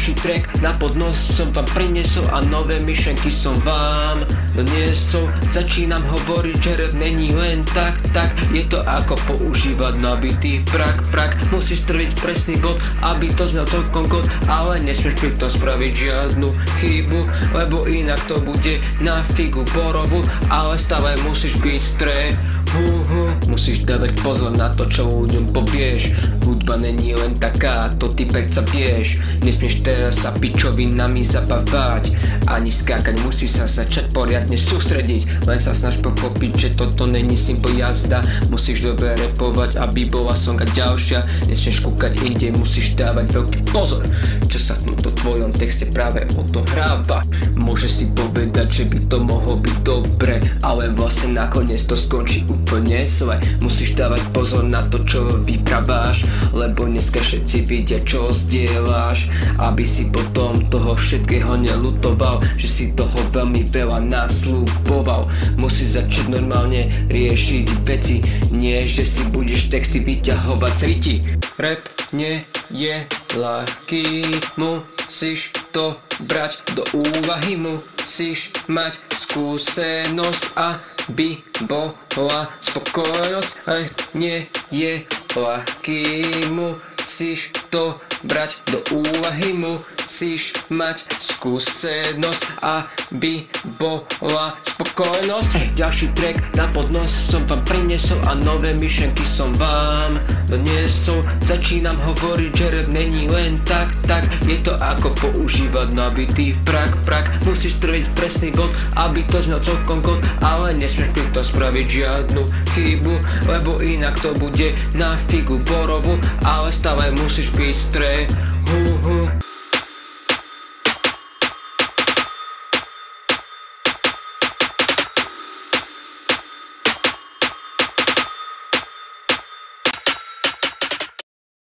ďalší track na podnos som vám priniesol a nové myšlenky som vám doniesol. Začínam hovoriť, že rap není len tak, je to ako používať nabitý prak. Musíš strviť presný bod, aby to znel celkom kód, ale nesmieš pri tom spraviť žiadnu chybu, lebo inak to bude na figu borovú, ale stále musíš byť musíš dávať pozor na to, čo ľuďom povieš. Hudba není len taká, to ty predsa vieš. Nesmieš teraz sa pičovinami zabávať ani skákať, musíš sa začať poriadne sústrediť. Len sa snaž pochopiť, že toto není simple jazda. Musíš dobre repovať, aby bola songa ďalšia. Nesmieš kúkať inde, musíš dávať veľký pozor, čo sa v tomto tvojom texte práve odohráva. Môže si povedať, že by to mohlo byť dobre, ale vlastne nakoniec to skončí úplne zle. Musíš dávať pozor na to, čo vypraváš, lebo dneska všetci vidia, čo zdieľaš, aby si potom toho všetkého nelutoval, že si toho veľmi veľa nasľuboval. Musíš začať normálne riešiť veci, nie že si budeš texty vyťahovať z riti. Rap nie je ľahký, musíš to brať do úvahy, musíš mať skúsenosť, aby bola spokojnosť. Rap nie je ľahký, musíš to brať do úvahy, musíš mať skúsenosť, aby bola spokojnosť. Ďalší track na podnos som vám priniesol a nové myšlenky som vám doniesol. Začínam hovoriť, že rap není len tak, je to ako používať nabitý prak. Musíš strviť presný bod, aby to znel celkom kód, ale nesmieš pri tom spraviť žiadnu chybu, lebo inak to bude na figu borovú, ale stále musíš byť